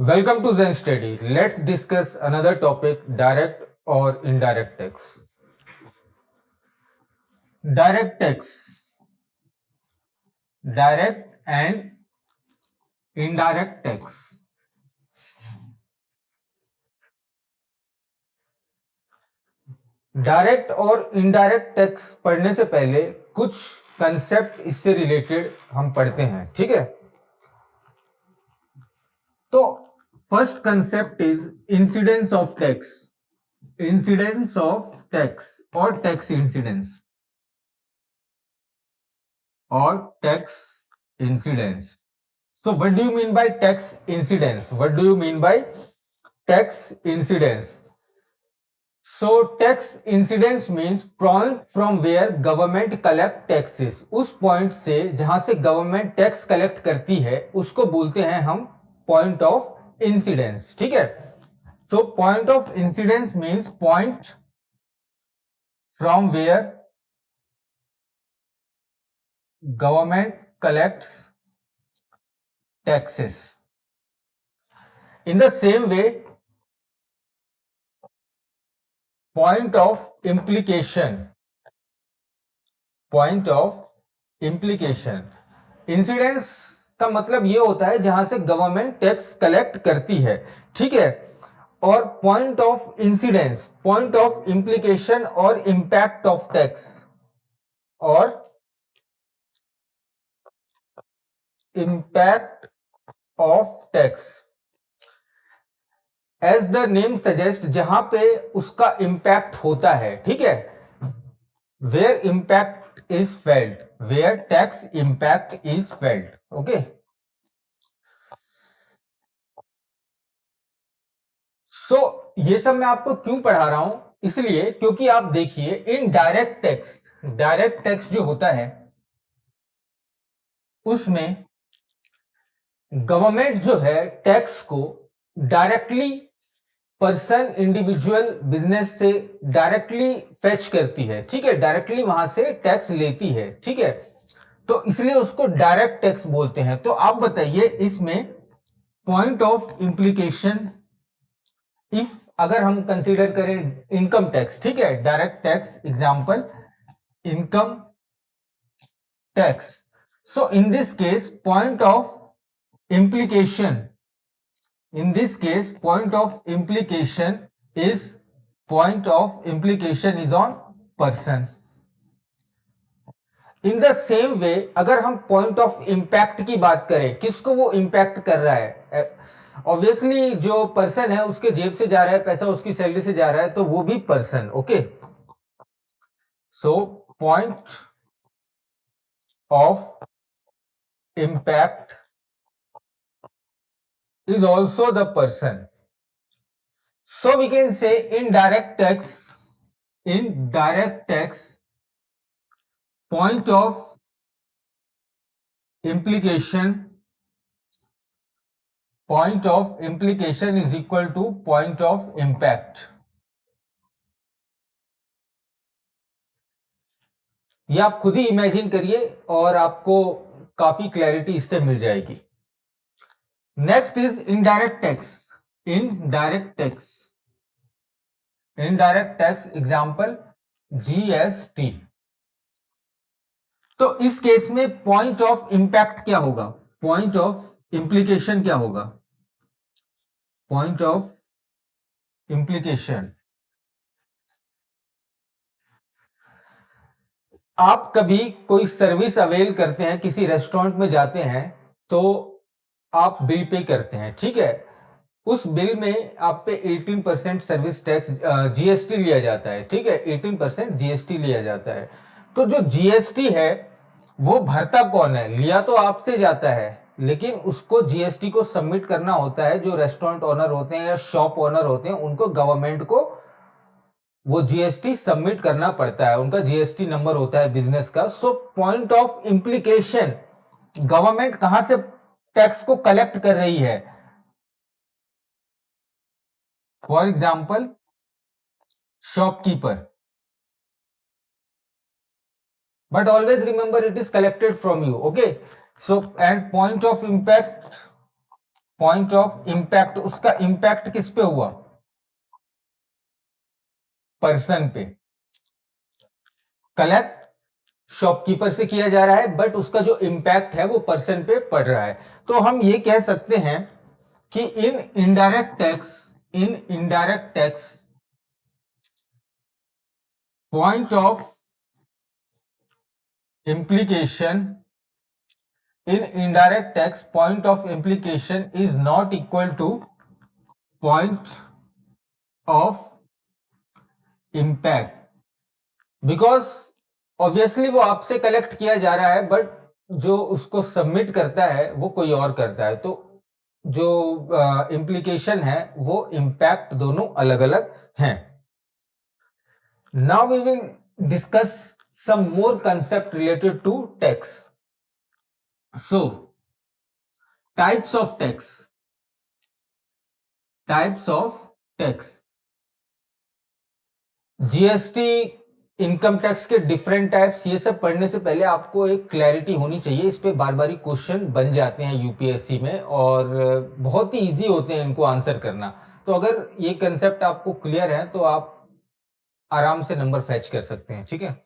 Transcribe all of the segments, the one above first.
Welcome to Zen Study. Let's discuss another topic, direct or indirect tax. Direct tax, direct and indirect tax. Direct और indirect tax पढ़ने से पहले कुछ concept इससे related हम पढ़ते हैं, ठीक है। तो first concept is incidence of tax, incidence of tax और tax incidence or tax incidence. So what do you mean by tax incidence? What do you mean by tax incidence? So tax incidence means point from where government collect taxes. उस point से जहां से government tax collect करती है उसको बोलते हैं हम पॉइंट ऑफ इंसिडेंस, ठीक है। So point of incidence means point from where government collects taxes. In the same way, point of implication, point of implication, incidence का मतलब ये होता है जहां से गवर्नमेंट टैक्स कलेक्ट करती है, ठीक है। और point of incidence, point of implication और इंपैक्ट ऑफ टैक्स और impact of tax. As the name suggest, जहां पे उसका इंपैक्ट होता है, ठीक है। Where impact is felt, where tax impact is felt, okay. So ये सब मैं आपको क्यों पढ़ा रहा हूं, इसलिए क्योंकि आप देखिए इन डायरेक्ट टैक्स, डायरेक्ट टैक्स जो होता है उसमें गवर्नमेंट जो है टैक्स को डायरेक्टली पर्सन, इंडिविजुअल, बिजनेस से डायरेक्टली फेच करती है, ठीक है। डायरेक्टली वहां से टैक्स लेती है, ठीक है। तो इसलिए उसको डायरेक्ट टैक्स बोलते हैं। तो आप बताइए इसमें पॉइंट ऑफ इंप्लीकेशन, इफ अगर हम कंसीडर करें इनकम टैक्स, ठीक है, direct tax example income tax. So in this case point of implication, in this case point of implication is on person. In the same वे अगर हम point of impact की बात करें, किसको वो इंपैक्ट कर रहा है, ऑब्वियसली जो पर्सन है उसके जेब से जा रहा है पैसा, उसकी सैलरी से जा रहा है, तो वो भी person, okay. So point of impact is also the person. So we can say indirect tax, point of implication is equal to point of impact. ये आप खुद ही इमेजिन करिए और आपको काफी क्लैरिटी इससे मिल जाएगी। Next is indirect tax, indirect tax example GST. तो इस केस में पॉइंट ऑफ इंपैक्ट क्या होगा, पॉइंट ऑफ इंप्लीकेशन क्या होगा, पॉइंट ऑफ इंप्लीकेशन। आप कभी कोई सर्विस अवेल करते हैं, किसी रेस्टोरेंट में जाते हैं तो आप बिल पे करते हैं, ठीक है। उस बिल में आप पे 18% सर्विस टैक्स जीएसटी लिया जाता है, ठीक है, 18% जीएसटी लिया जाता है। तो जो जीएसटी है वो भरता कौन है, लिया तो आपसे जाता है, लेकिन उसको जीएसटी को सबमिट करना होता है जो रेस्टोरेंट ओनर होते हैं या शॉप ओनर होते हैं, उनको गवर्नमेंट को वो जीएसटी सबमिट करना पड़ता है, उनका जीएसटी नंबर होता है बिजनेस का। सो पॉइंट ऑफ इंप्लीकेशन, गवर्नमेंट कहां से टैक्स को कलेक्ट कर रही है, for example shopkeeper, but always remember it is collected from you, okay. So and point of point of impact, उसका इंपैक्ट किस पे हुआ? पर्सन पे। कलेक्ट शॉपकीपर से किया जा रहा है, बट उसका जो इंपैक्ट है वो पर्सन पे पड़ रहा है। तो हम ये कह सकते हैं कि in indirect tax point of implication in indirect tax point of implication is not equal to point of impact because obviously वो आपसे कलेक्ट किया जा रहा है, बट जो उसको सबमिट करता है वो कोई और करता है। तो जो इम्प्लीकेशन है वो इम्पैक्ट दोनों अलग अलग हैं। Now we will discuss some more concept related to tax. So, types of tax. GST, income tax के डिफरेंट टाइप्स, ये सब पढ़ने से पहले आपको एक क्लैरिटी होनी चाहिए। इस पे बार बार क्वेश्चन बन जाते हैं यूपीएससी में और बहुत ही इजी होते हैं इनको आंसर करना। तो अगर ये कंसेप्ट आपको क्लियर है तो आप आराम से नंबर फैच कर सकते हैं। ठीक है,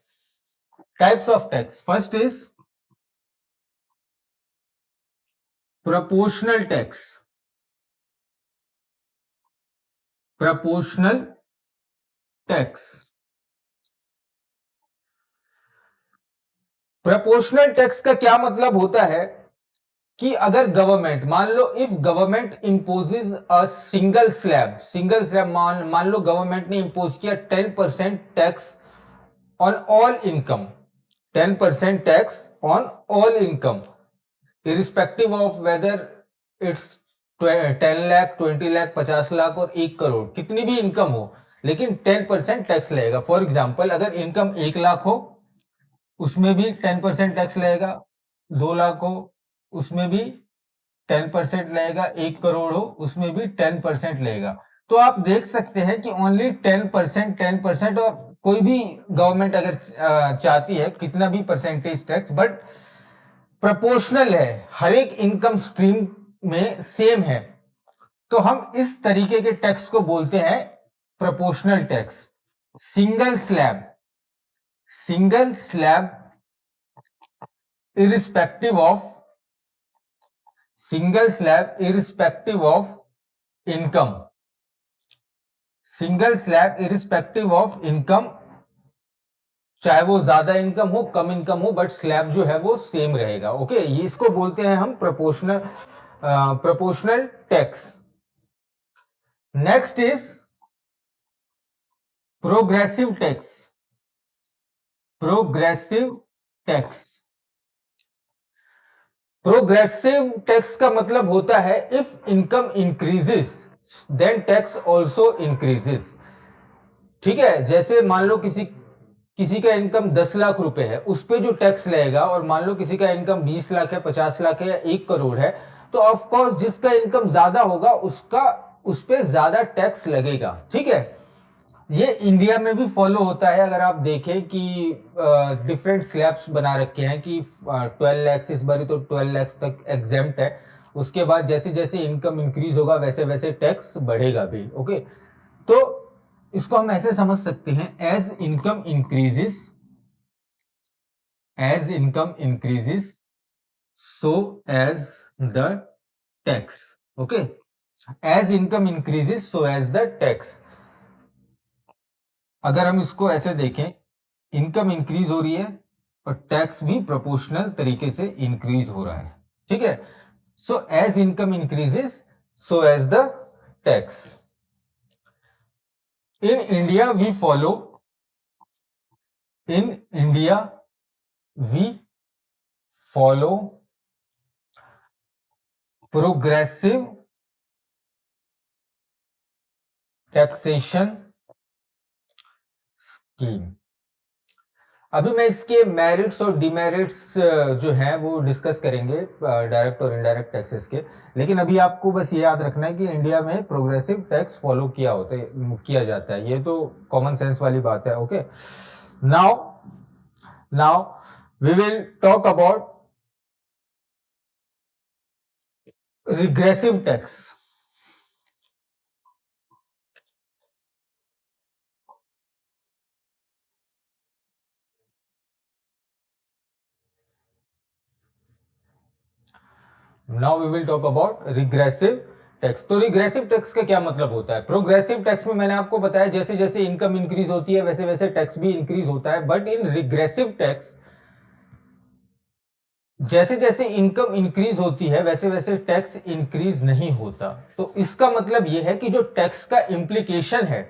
types of tax. First is proportional tax. Proportional tax. Proportional tax का क्या मतलब होता है कि अगर गवर्नमेंट, मान लो if government imposes a single slab मान लो गवर्नमेंट ने इंपोज किया 10% tax on all income, 10% tax on all income irrespective of whether it's 10 lakh, 20 lakh, 50 lakh और 1 करोड़, कितनी भी इनकम हो, लेकिन 10% टैक्स लगेगा। फॉर एग्जाम्पल, अगर इनकम 1 लाख हो उसमें भी 10% टैक्स लगेगा, 2 लाख हो उसमें भी 10% लगेगा, 1 करोड़ हो उसमें भी 10% लगेगा। तो आप देख सकते हैं कि ओनली 10%, और कोई भी गवर्नमेंट अगर चाहती है कितना भी परसेंटेज टैक्स, बट प्रोपोर्शनल है, हर एक इनकम स्ट्रीम में सेम है। तो हम इस तरीके के टैक्स को बोलते हैं proportional tax. Single slab irrespective of income, चाहे वो ज्यादा इनकम हो कम इनकम हो, बट स्लैब जो है वो सेम रहेगा। ओके, ये इसको बोलते हैं हम proportional tax. Next is progressive tax. Progressive tax का मतलब होता है if income increases then tax also increases. ठीक है, जैसे मान लो किसी का इनकम 10 लाख रुपए है, उस पे जो टैक्स लगेगा, और मान लो किसी का इनकम 20 लाख है, 50 लाख है या 1 करोड़ है, तो ऑफ कोर्स जिसका इनकम ज्यादा होगा उस पे ज्यादा टैक्स लगेगा। ठीक है, ये इंडिया में भी फॉलो होता है। अगर आप देखें कि डिफरेंट स्लैब्स बना रखे हैं कि 12 लाख इस बार तो 12 लाख तक एग्जेम्प्ट है, उसके बाद जैसे जैसे इनकम इंक्रीज होगा वैसे वैसे टैक्स बढ़ेगा भी। ओके, तो इसको हम ऐसे समझ सकते हैं, as income increases so as the tax. Okay, as income increases so as the tax. अगर हम इसको ऐसे देखें, इनकम इंक्रीज हो रही है और टैक्स भी प्रोपोर्शनल तरीके से इंक्रीज हो रहा है। ठीक है, so as income increases so as the tax. In India we follow progressive taxation scheme. अभी मैं इसके मेरिट्स और डिमेरिट्स जो हैं वो डिस्कस करेंगे, डायरेक्ट और इनडायरेक्ट टैक्सेस के। लेकिन अभी आपको बस ये याद रखना है कि इंडिया में प्रोग्रेसिव टैक्स फॉलो किया जाता है, ये तो कॉमन सेंस वाली बात है। Okay, now we will talk about regressive tax. Now we will talk about regressive tax. तो रिग्रेसिव टैक्स का क्या मतलब होता है? प्रोग्रेसिव टैक्स में मैंने आपको बताया जैसे जैसे इनकम इंक्रीज होती है वैसे वैसे टैक्स भी इंक्रीज होता है, बट इन रिग्रेसिव टैक्स जैसे जैसे इनकम इंक्रीज होती है वैसे वैसे टैक्स इंक्रीज नहीं होता। तो इसका मतलब यह है कि जो टैक्स का इंप्लीकेशन है,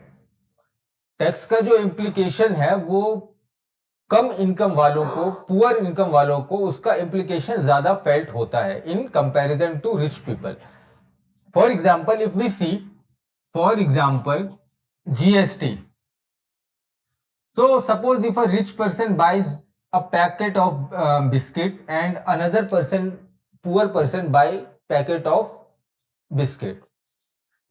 टैक्स का जो इंप्लीकेशन है वो कम इनकम वालों को, पुअर इनकम वालों को उसका इंप्लीकेशन ज्यादा फेल्ट होता है in comparison to rich people. For example if we see, for example GST. So suppose if a rich person buys a packet of biscuit and another person, poor person, buy packet of biscuit.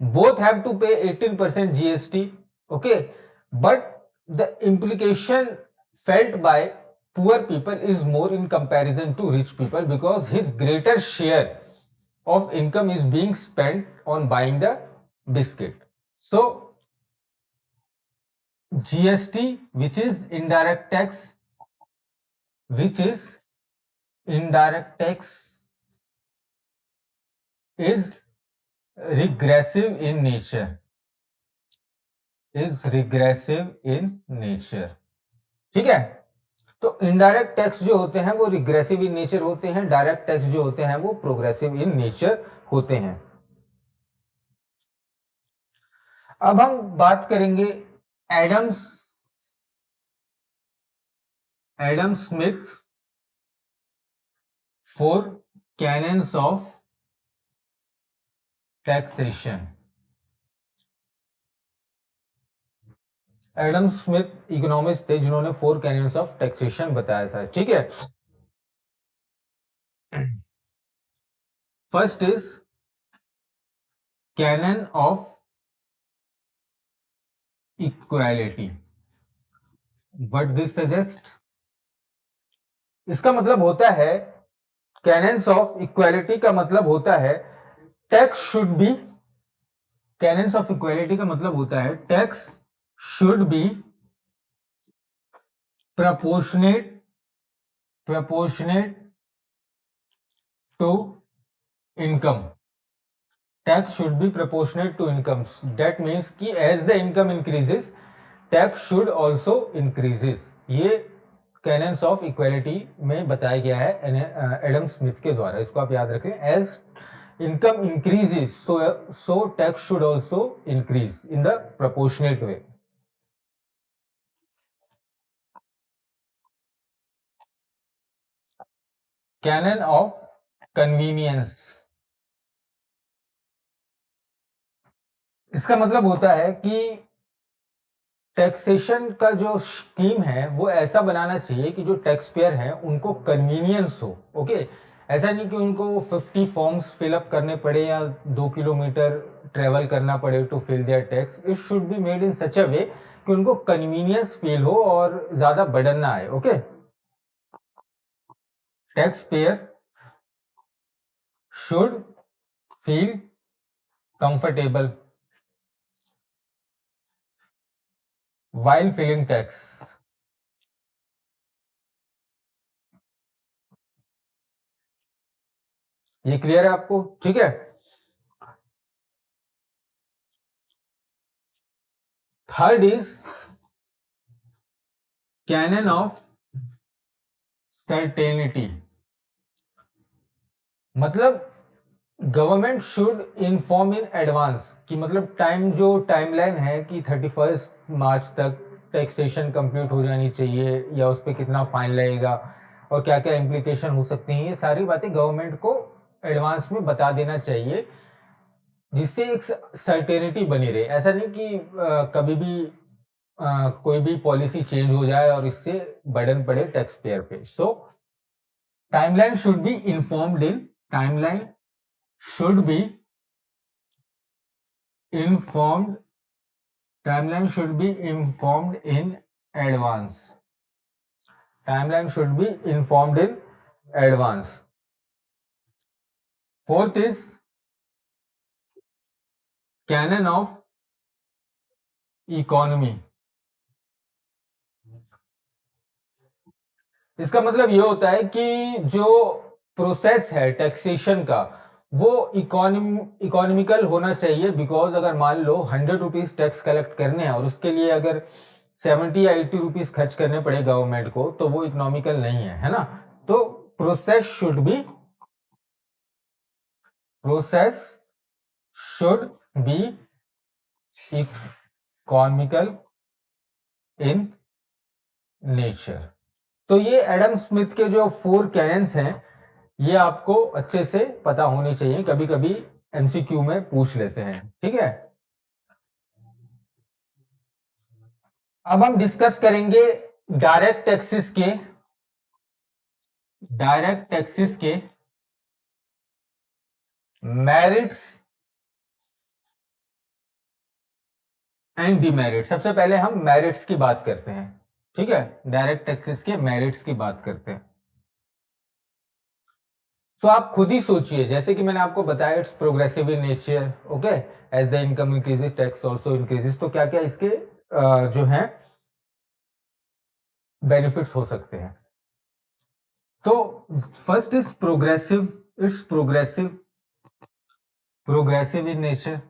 Both have to pay 18% GST. Okay, but the implication felt by poor people is more in comparison to rich people because his greater share of income is being spent on buying the biscuit. So GST, which is indirect tax, which is indirect tax, is regressive in nature, is regressive in nature. ठीक है? तो indirect tax जो होते हैं वो regressive in nature होते हैं, direct tax जो होते हैं वो प्रोग्रेसिव इन नेचर होते हैं। अब हम बात करेंगे Adams Smith 4 canons of taxation. Adam Smith economist थे जिन्होंने 4 कैनन्स ऑफ टैक्सेशन बताया था। ठीक है, first is canon of equality. What this suggest? इसका मतलब होता है, कैनन्स ऑफ इक्वालिटी का मतलब होता है tax should be, cannons of equality का मतलब होता है tax should be proportionate to income. Tax should be proportionate to income. That means कि as the income increases, tax should also increases. ये कैनन्स ऑफ इक्वालिटी में बताया गया है एडम स्मिथ के द्वारा। इसको आप याद रखें, as income increases, so tax should also increase in the proportionate way. Canon of convenience, इसका मतलब होता है कि टैक्सेशन का जो स्कीम है वो ऐसा बनाना चाहिए कि जो टैक्स पेयर हैं उनको कन्वीनियंस हो। ओके, ऐसा नहीं कि उनको 50 फॉर्म्स फिलअप करने पड़े या 2 किलोमीटर ट्रेवल करना पड़े to fill their tax. It should be made in such a way कि उनको कन्वीनियंस फील हो और ज्यादा बर्डन ना आए। Okay, tax payer should feel comfortable while filling tax. ये क्लियर है आपको? ठीक है, third is canon of certainty. मतलब government should inform in advance, कि मतलब टाइम, जो टाइमलाइन है कि 31 मार्च तक टैक्सेशन कंप्लीट हो जानी चाहिए या उस पर कितना फाइन लगेगा और क्या क्या इम्प्लीकेशन हो सकती हैं, ये सारी बातें गवर्नमेंट को एडवांस में बता देना चाहिए, जिससे एक सर्टेनिटी बनी रहे। ऐसा नहीं कि कभी भी कोई भी पॉलिसी चेंज हो जाए और इससे बर्डन पड़े टैक्स पेयर पे। So timeline should be informed in, timeline should be informed, timeline should be informed in advance, timeline should be informed in advance. Fourth is canon of economy. इसका मतलब ये होता है कि जो प्रोसेस है टैक्सेशन का वो इकोनॉमिकल होना चाहिए, बिकॉज अगर मान लो 100 रुपीज टैक्स कलेक्ट करने हैं और उसके लिए अगर 70 या 80 रुपीज खर्च करने पड़े गवर्नमेंट को, तो वो इकोनॉमिकल नहीं है ना। तो process should be process should be economical in nature. तो ये एडम स्मिथ के जो 4 कैनन्स हैं, ये आपको अच्छे से पता होने चाहिए, कभी कभी एमसीक्यू में पूछ लेते हैं, ठीक है। अब हम डिस्कस करेंगे डायरेक्ट टैक्सेस के मेरिट्स एंड डिमेरिट। सबसे पहले हम मेरिट्स की बात करते हैं, ठीक है। डायरेक्ट टैक्सेस के मेरिट्स की बात करते हैं। तो आप खुद ही सोचिए, जैसे कि मैंने आपको बताया it's progressive in nature, okay. As the income increases tax also increases. तो क्या क्या इसके जो है बेनिफिट्स हो सकते हैं। तो first is progressive. It's progressive in nature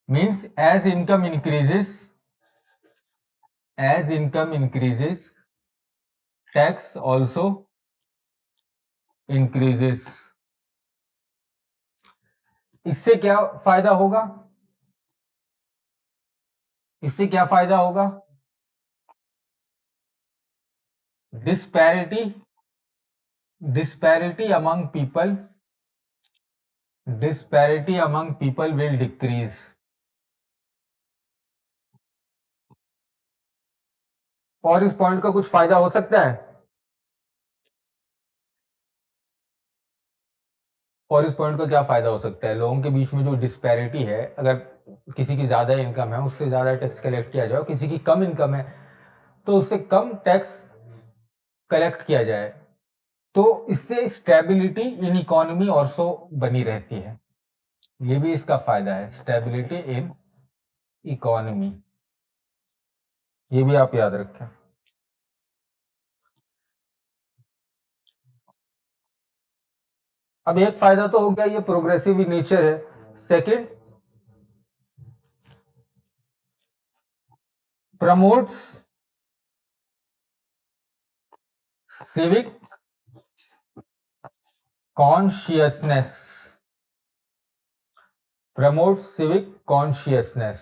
means as income increases tax also increases। इससे क्या फायदा होगा? इससे क्या फायदा होगा? Disparity disparity among people will decrease। और इस पॉइंट का कुछ फायदा हो सकता है? और इस पॉइंट का क्या फायदा हो सकता है? लोगों के बीच में जो डिस्पैरिटी है, अगर किसी की ज्यादा इनकम है उससे ज्यादा टैक्स कलेक्ट किया जाए, किसी की कम इनकम है तो उससे कम टैक्स कलेक्ट किया जाए, तो इससे स्टेबिलिटी इन इकोनॉमी ऑल्सो बनी रहती है। ये भी इसका फायदा है, स्टेबिलिटी इन इकोनॉमी। ये भी आप याद रखें। अब एक फायदा तो हो गया, ये प्रोग्रेसिव इन नेचर है। Second, promotes civic consciousness.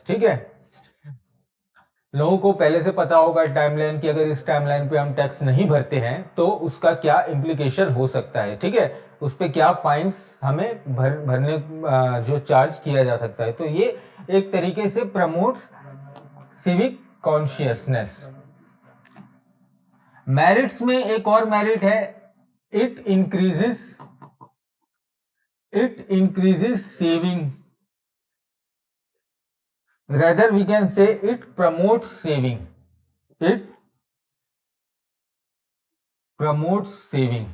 ठीक है। लोगों को पहले से पता होगा टाइमलाइन की, अगर इस टाइमलाइन पे हम टैक्स नहीं भरते हैं तो उसका क्या इम्प्लीकेशन हो सकता है, ठीक है। उस पे क्या फाइन्स हमें भरने जो चार्ज किया जा सकता है। तो ये एक तरीके से प्रमोट्स सिविक कॉन्शियसनेस। मेरिट्स में एक और मेरिट है, it increases saving. rather we can say it promotes saving। it promotes saving।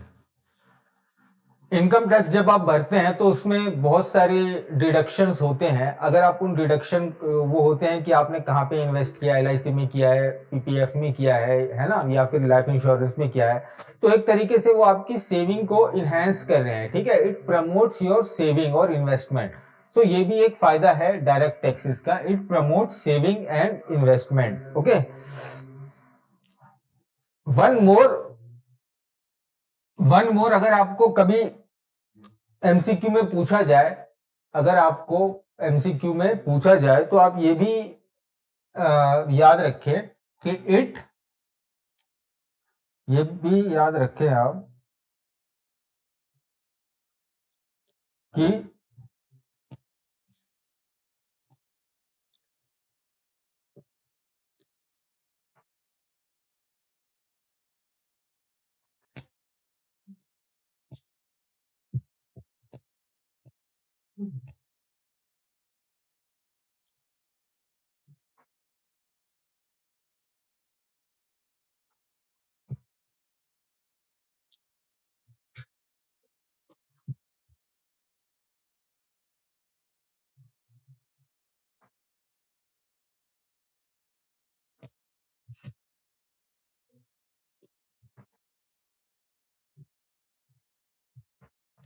Income tax जब आप भरते हैं तो उसमें बहुत सारे डिडक्शंस होते हैं। अगर आप उन डिडक्शन वो होते हैं कि आपने कहाँ पे इन्वेस्ट किया, एलआईसी में किया है, पीपीएफ में किया है ना, या फिर लाइफ इंश्योरेंस में किया है, तो एक तरीके से वो आपकी सेविंग को इनहेंस कर रहे हैं, ठीक है। इट प्रमोट्स योर सेविंग और इन्वेस्टमेंट। सो ये भी एक फायदा है डायरेक्ट टैक्सेस का, it promotes saving and investment, okay. One more अगर आपको कभी एमसीक्यू में पूछा जाए, अगर आपको एमसीक्यू में पूछा जाए तो आप ये भी याद रखें कि ये भी याद रखें आप कि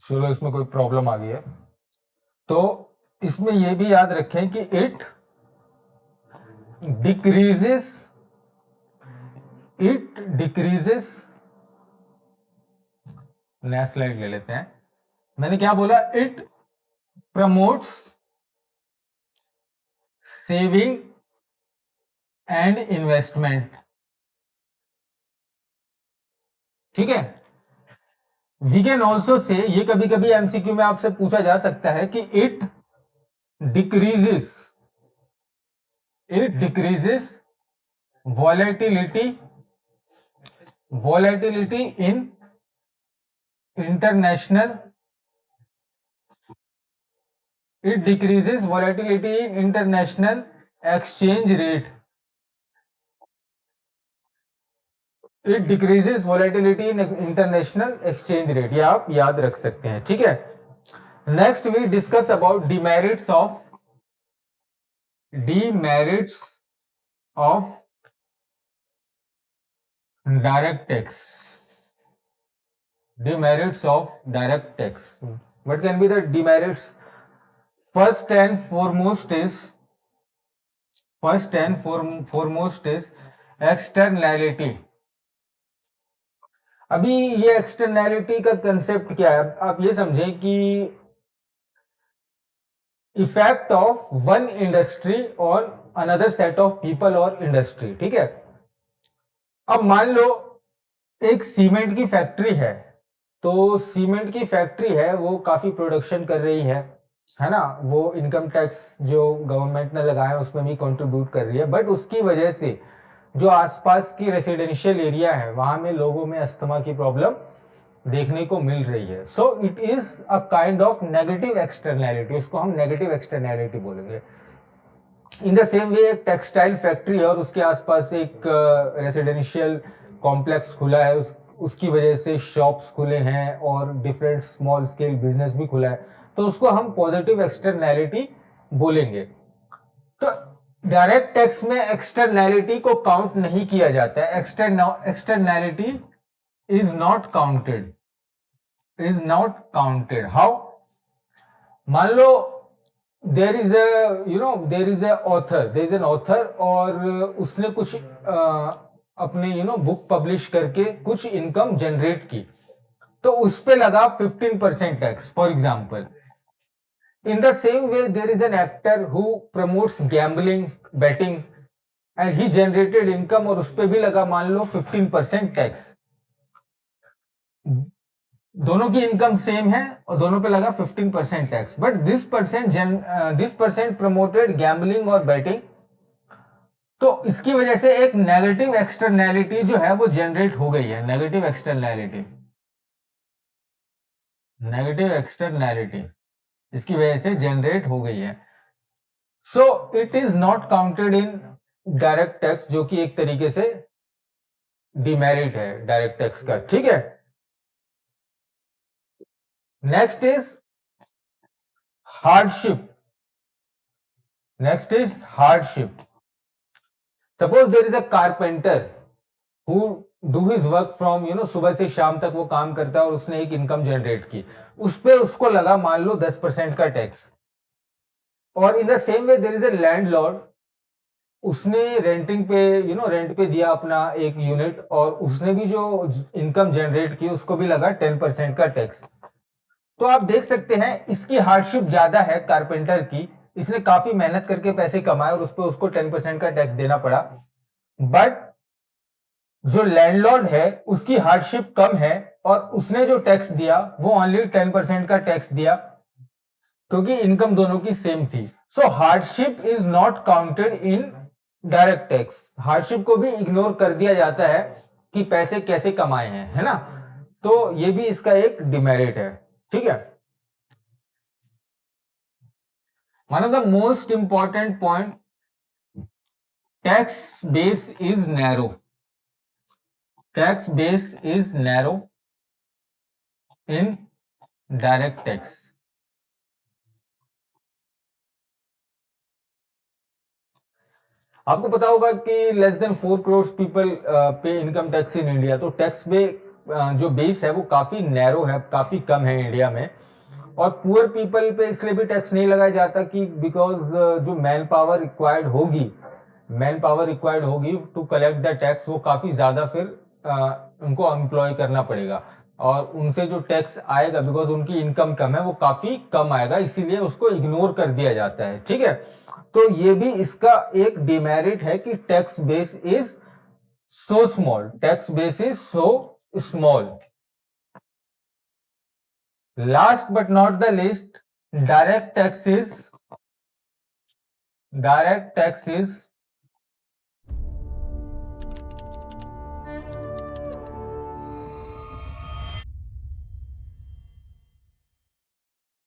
चलो इसमें कोई प्रॉब्लम आ गई है, तो इसमें यह भी याद रखें कि इट डिक्रीजेस, नया स्लाइड ले लेते हैं। मैंने क्या बोला? It promotes saving and investment. ठीक है। वी कैन ऑल्सो से, ये कभी कभी एमसीक्यू में आपसे पूछा जा सकता है कि it decreases, volatility in international, it decreases volatility in international exchange rate, it decreases volatility in international exchange rate, ये आप याद रख सकते हैं। ठीक है। Next we discuss about demerits of direct tax. Demerits of direct tax. What can be the demerits? First and foremost is externality. अभी ये एक्सटर्नैलिटी का कंसेप्ट क्या है? आप ये समझें कि इफेक्ट ऑफ वन इंडस्ट्री और अनदर सेट ऑफ पीपल और इंडस्ट्री। ठीक है। अब मान लो एक सीमेंट की फैक्ट्री है, तो सीमेंट की फैक्ट्री है वो काफी प्रोडक्शन कर रही है ना, वो इनकम टैक्स जो गवर्नमेंट ने लगाया उसमें भी कंट्रीब्यूट कर रही है, बट उसकी वजह से जो आसपास की रेसिडेंशियल एरिया है वहां में लोगों में अस्थमा की प्रॉब्लम देखने को मिल रही है। So it is a kind of negative externality, उसको हम नेगेटिव एक्सटर्नैलिटी बोलेंगे। इन द सेम वे एक टेक्सटाइल फैक्ट्री है और उसके आसपास एक रेसिडेंशियल कॉम्प्लेक्स खुला है, उसकी वजह से शॉप्स खुले हैं और डिफरेंट स्मॉल स्केल बिजनेस भी खुला है, तो उसको हम पॉजिटिव एक्सटर्नैलिटी बोलेंगे। तो डायरेक्ट टैक्स में एक्सटर्नैलिटी को काउंट नहीं किया जाता है। Externality is not counted, how? मान लो देर इज एन ऑथर और उसने कुछ अपने बुक पब्लिश करके कुछ इनकम जनरेट की, तो उस पे लगा 15% tax for example. In the same way there is an actor who promotes gambling, betting and he generated income और उस पे भी लगा मान लो 15% टैक्स। दोनों की इनकम सेम है और दोनों पे लगा 15% tax, but this person promoted gambling और बेटिंग, तो इसकी वजह से एक नेगेटिव एक्सटर्नैलिटी जो है वो जनरेट हो गई है। नेगेटिव एक्सटर्नैलिटी इसकी वजह से जनरेट हो गई है। So it is not counted in direct tax, जो कि एक तरीके से डिमेरिट है डायरेक्ट टैक्स का। ठीक है। Next is hardship. Suppose there is a carpenter who do his work from सुबह से शाम तक वो काम करता है और उसने एक इनकम जनरेट की, उस पे उसको लगा मान लो 10% का टैक्स। और in the same way there is a landlord, उसने रेंट पे दिया अपना एक यूनिट और उसने भी जो इनकम जनरेट की उसको भी लगा 10% का टैक्स। तो आप देख सकते हैं इसकी हार्डशिप ज्यादा है कारपेंटर की, इसने काफी मेहनत करके पैसे कमाए और उस पर उसको 10% का टैक्स देना पड़ा। बट जो लैंडलॉर्ड है उसकी हार्डशिप कम है और उसने जो टैक्स दिया वो ओनली 10% का टैक्स दिया, क्योंकि इनकम दोनों की सेम थी। So hardship is not counted in direct tax. Hardship को भी इग्नोर कर दिया जाता है कि पैसे कैसे कमाए हैं, है ना। तो ये भी इसका एक डिमेरिट है। ठीक है। One of the most important point, tax base is narrow. In direct tax. आपको पता होगा कि लेस देन 4 करोड़ पीपल पे इनकम टैक्स इन इंडिया, तो टैक्स पे जो बेस है वो काफी नैरो है, काफी कम है इंडिया में। और पुअर पीपल पे इसलिए भी टैक्स नहीं लगाया जाता कि बिकॉज जो मैन पावर रिक्वायर्ड होगी टू कलेक्ट द टैक्स, वो काफी ज्यादा फिर उनको एम्प्लॉय करना पड़ेगा, और उनसे जो टैक्स आएगा बिकॉज उनकी इनकम कम है वो काफी कम आएगा, इसीलिए उसको इग्नोर कर दिया जाता है। ठीक है, तो ये भी इसका एक डिमेरिट है कि tax base is so small, tax base is so small. Last but not the list, direct taxes